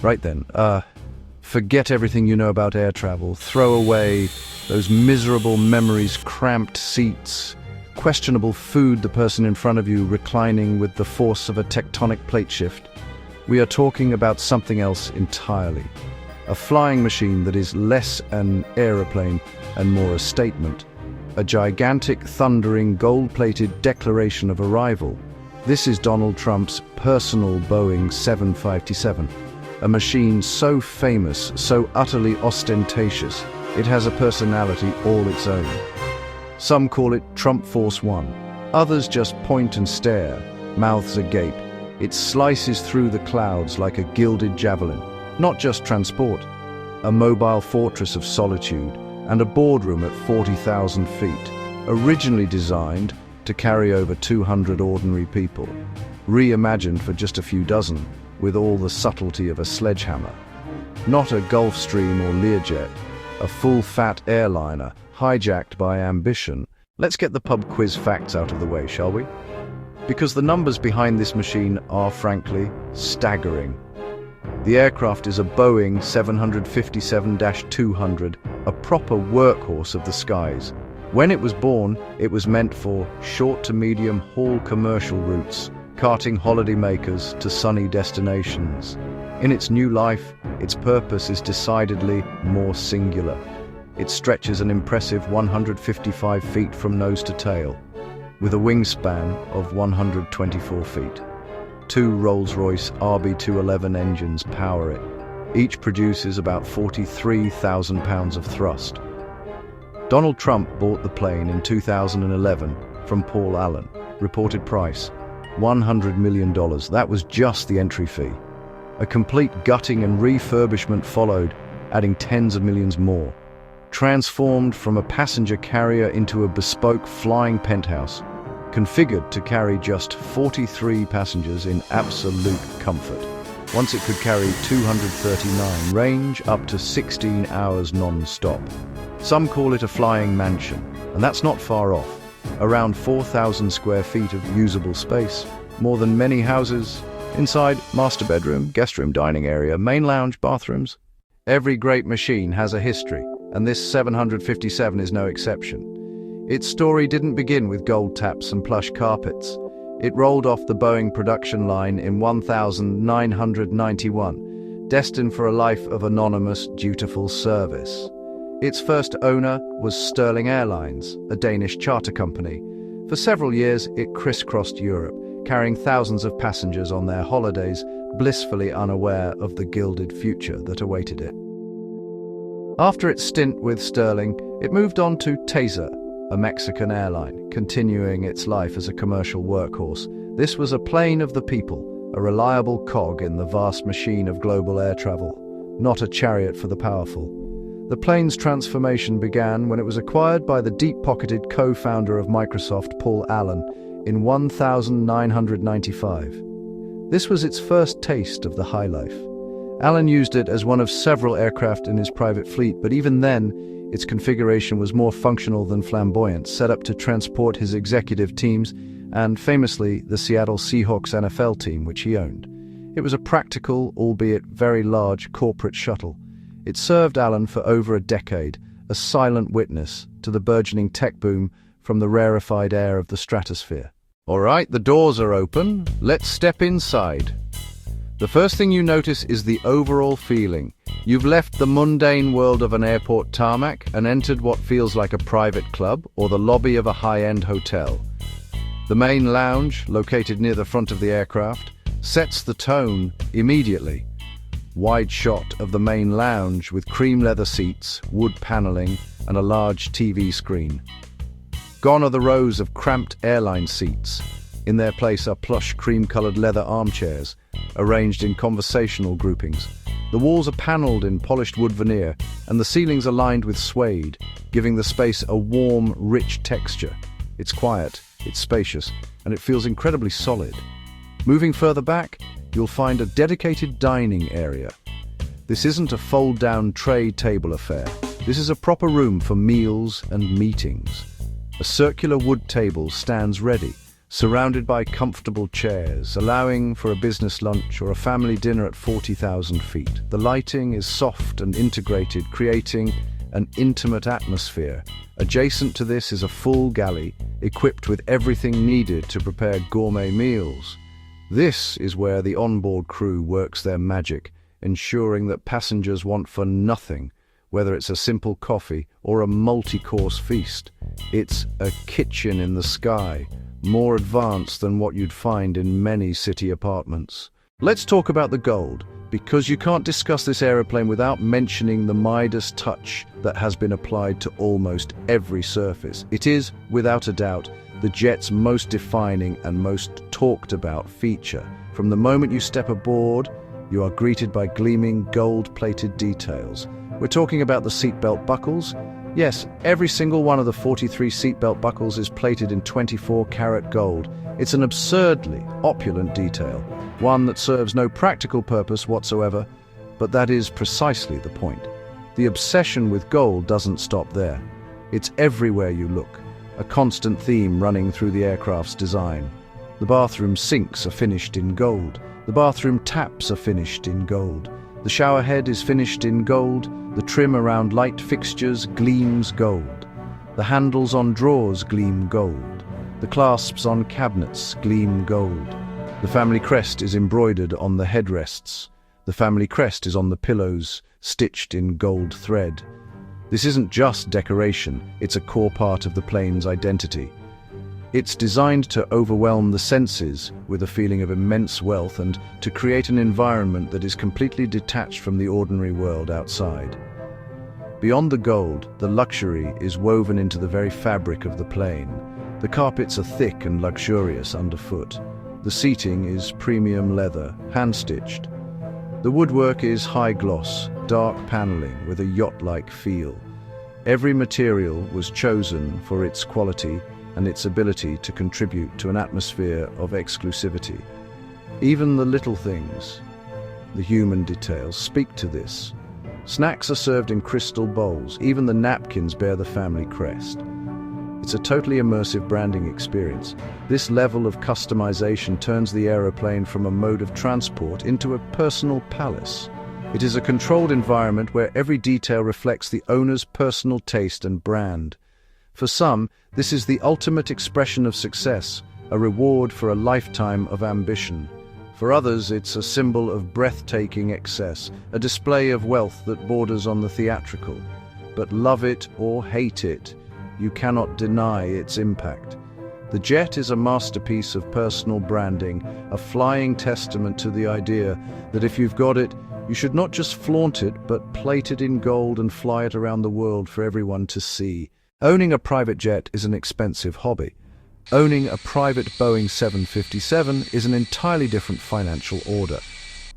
Right then, forget everything you know about air travel. Throw away those miserable memories, cramped seats, questionable food, the person in front of you reclining with the force of a tectonic plate shift. We are talking about something else entirely. A flying machine that is less an aeroplane and more a statement. A gigantic, thundering, gold-plated declaration of arrival. This is Donald Trump's personal Boeing 757. A machine so famous, so utterly ostentatious, it has a personality all its own. Some call it Trump Force One. Others just point and stare, mouths agape. It slices through the clouds like a gilded javelin. Not just transport, a mobile fortress of solitude and a boardroom at 40,000 feet. Originally designed to carry over 200 ordinary people. Reimagined for just a few dozen, with all the subtlety of a sledgehammer. Not a Gulfstream or Learjet, a full-fat airliner hijacked by ambition. Let's get the pub quiz facts out of the way, shall we? Because the numbers behind this machine are, frankly, staggering. The aircraft is a Boeing 757-200, a proper workhorse of the skies. When it was born, it was meant for short to medium haul commercial routes, carting holidaymakers to sunny destinations. In its new life, its purpose is decidedly more singular. It stretches an impressive 155 feet from nose to tail, with a wingspan of 124 feet. 2 Rolls-Royce RB211 engines power it. Each produces about 43,000 pounds of thrust. Donald Trump bought the plane in 2011 from Paul Allen. Reported price, $100 million. That was just the entry fee. A complete gutting and refurbishment followed, adding tens of millions more. Transformed from a passenger carrier into a bespoke flying penthouse, configured to carry just 43 passengers in absolute comfort. Once it could carry 239, range up to 16 hours non-stop. Some call it a flying mansion, and that's not far off. Around 4,000 square feet of usable space, more than many houses. Inside, master bedroom, guest room, dining area, main lounge, bathrooms. Every great machine has a history, and this 757 is no exception. Its story didn't begin with gold taps and plush carpets. It rolled off the Boeing production line in 1991, destined for a life of anonymous, dutiful service. Its first owner was Sterling Airlines, a Danish charter company. For several years, it crisscrossed Europe, carrying thousands of passengers on their holidays, blissfully unaware of the gilded future that awaited it. After its stint with Sterling, it moved on to Taser, a Mexican airline, continuing its life as a commercial workhorse. This was a plane of the people, a reliable cog in the vast machine of global air travel, not a chariot for the powerful. The plane's transformation began when it was acquired by the deep-pocketed co-founder of Microsoft, Paul Allen, in 1995. This was its first taste of the high life. Allen used it as one of several aircraft in his private fleet, but even then, its configuration was more functional than flamboyant, set up to transport his executive teams and, famously, the Seattle Seahawks NFL team, which he owned. It was a practical, albeit very large, corporate shuttle. It served Allen for over a decade, a silent witness to the burgeoning tech boom from the rarefied air of the stratosphere. All right, the doors are open. Let's step inside. The first thing you notice is the overall feeling. You've left the mundane world of an airport tarmac and entered what feels like a private club or the lobby of a high-end hotel. The main lounge, located near the front of the aircraft, sets the tone immediately. Wide shot of the main lounge with cream leather seats, wood paneling, and a large TV screen. Gone are the rows of cramped airline seats. In their place are plush cream-colored leather armchairs, arranged in conversational groupings. The walls are paneled in polished wood veneer, and the ceilings are lined with suede, giving the space a warm, rich texture. It's quiet, it's spacious, and it feels incredibly solid. Moving further back, you'll find a dedicated dining area. This isn't a fold-down tray table affair. This is a proper room for meals and meetings. A circular wood table stands ready, surrounded by comfortable chairs, allowing for a business lunch or a family dinner at 40,000 feet. The lighting is soft and integrated, creating an intimate atmosphere. Adjacent to this is a full galley, equipped with everything needed to prepare gourmet meals. This is where the onboard crew works their magic, ensuring that passengers want for nothing, whether it's a simple coffee or a multi-course feast. It's a kitchen in the sky, more advanced than what you'd find in many city apartments. Let's talk about the gold, because you can't discuss this aeroplane without mentioning the Midas touch that has been applied to almost every surface. It is, without a doubt, the jet's most defining and most talked about feature. From the moment you step aboard, you are greeted by gleaming gold-plated details. We're talking about the seatbelt buckles. Yes, every single one of the 43 seatbelt buckles is plated in 24-karat gold. It's an absurdly opulent detail, one that serves no practical purpose whatsoever, but that is precisely the point. The obsession with gold doesn't stop there. It's everywhere you look, a constant theme running through the aircraft's design. The bathroom sinks are finished in gold. The bathroom taps are finished in gold. The shower head is finished in gold. The trim around light fixtures gleams gold. The handles on drawers gleam gold. The clasps on cabinets gleam gold. The family crest is embroidered on the headrests. The family crest is on the pillows, stitched in gold thread. This isn't just decoration, it's a core part of the plane's identity. It's designed to overwhelm the senses with a feeling of immense wealth and to create an environment that is completely detached from the ordinary world outside. Beyond the gold, the luxury is woven into the very fabric of the plane. The carpets are thick and luxurious underfoot. The seating is premium leather, hand-stitched. The woodwork is high gloss, dark paneling with a yacht-like feel. Every material was chosen for its quality and its ability to contribute to an atmosphere of exclusivity. Even the little things, the human details, speak to this. Snacks are served in crystal bowls. Even the napkins bear the family crest. It's a totally immersive branding experience. This level of customization turns the aeroplane from a mode of transport into a personal palace. It is a controlled environment where every detail reflects the owner's personal taste and brand. For some, this is the ultimate expression of success, a reward for a lifetime of ambition. For others, it's a symbol of breathtaking excess, a display of wealth that borders on the theatrical. But love it or hate it, you cannot deny its impact. The jet is a masterpiece of personal branding, a flying testament to the idea that if you've got it, you should not just flaunt it, but plate it in gold and fly it around the world for everyone to see. Owning a private jet is an expensive hobby. Owning a private Boeing 757 is an entirely different financial order.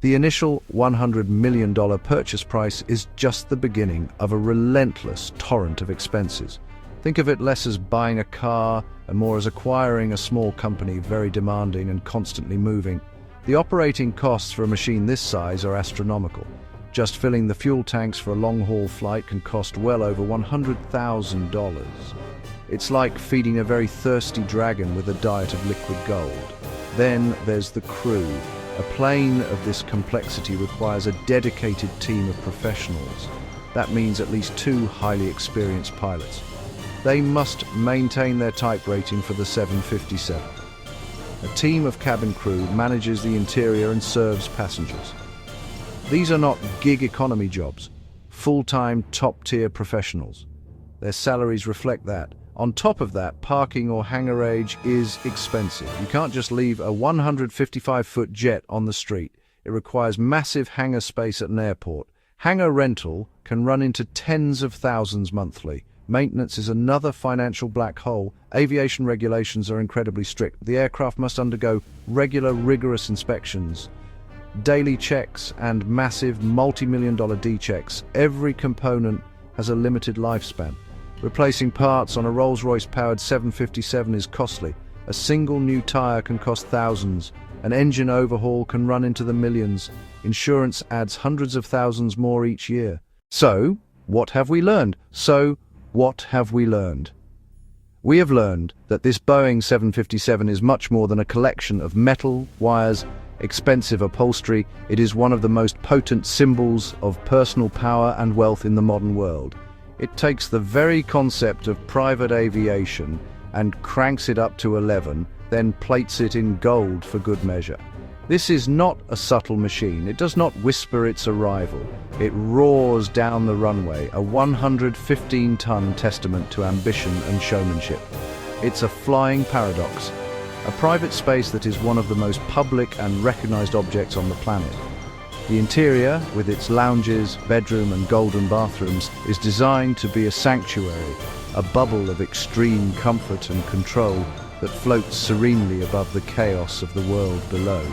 The initial $100 million purchase price is just the beginning of a relentless torrent of expenses. Think of it less as buying a car and more as acquiring a small company, very demanding and constantly moving. The operating costs for a machine this size are astronomical. Just filling the fuel tanks for a long-haul flight can cost well over $100,000. It's like feeding a very thirsty dragon with a diet of liquid gold. Then there's the crew. A plane of this complexity requires a dedicated team of professionals. That means at least 2 highly experienced pilots. They must maintain their type rating for the 757. A team of cabin crew manages the interior and serves passengers. These are not gig economy jobs, full-time, top-tier professionals. Their salaries reflect that. On top of that, parking or hangarage is expensive. You can't just leave a 155-foot jet on the street. It requires massive hangar space at an airport. Hangar rental can run into tens of thousands monthly. Maintenance is another financial black hole. Aviation regulations are incredibly strict. The aircraft must undergo regular, rigorous inspections, daily checks, and massive multi-million-dollar D-checks. Every component has a limited lifespan. Replacing parts on a Rolls-Royce-powered 757 is costly. A single new tire can cost thousands. An engine overhaul can run into the millions. Insurance adds hundreds of thousands more each year. So, what have we learned? We have learned that this Boeing 757 is much more than a collection of metal, wires, expensive upholstery. It is one of the most potent symbols of personal power and wealth in the modern world. It takes the very concept of private aviation and cranks it up to 11, then plates it in gold for good measure. This is not a subtle machine. It does not whisper its arrival. It roars down the runway, a 115-ton testament to ambition and showmanship. It's a flying paradox, a private space that is one of the most public and recognized objects on the planet. The interior, with its lounges, bedroom and golden bathrooms, is designed to be a sanctuary, a bubble of extreme comfort and control that floats serenely above the chaos of the world below.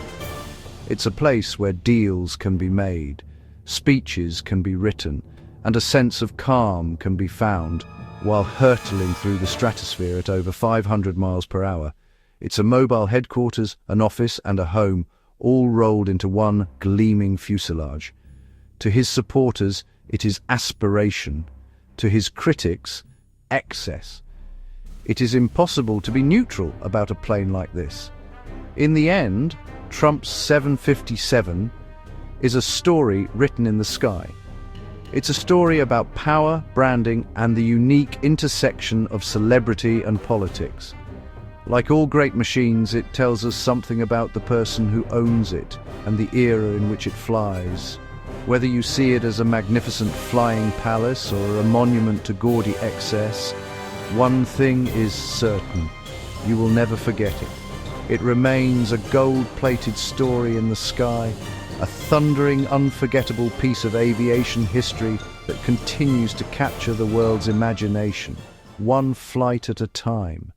It's a place where deals can be made, speeches can be written, and a sense of calm can be found while hurtling through the stratosphere at over 500 miles per hour. It's a mobile headquarters, an office, and a home, all rolled into one gleaming fuselage. To his supporters, it is aspiration. To his critics, excess. It is impossible to be neutral about a plane like this. In the end, Trump's 757 is a story written in the sky. It's a story about power, branding, and the unique intersection of celebrity and politics. Like all great machines, it tells us something about the person who owns it and the era in which it flies. Whether you see it as a magnificent flying palace or a monument to gaudy excess, one thing is certain: you will never forget it. It remains a gold-plated story in the sky, a thundering, unforgettable piece of aviation history that continues to capture the world's imagination, one flight at a time.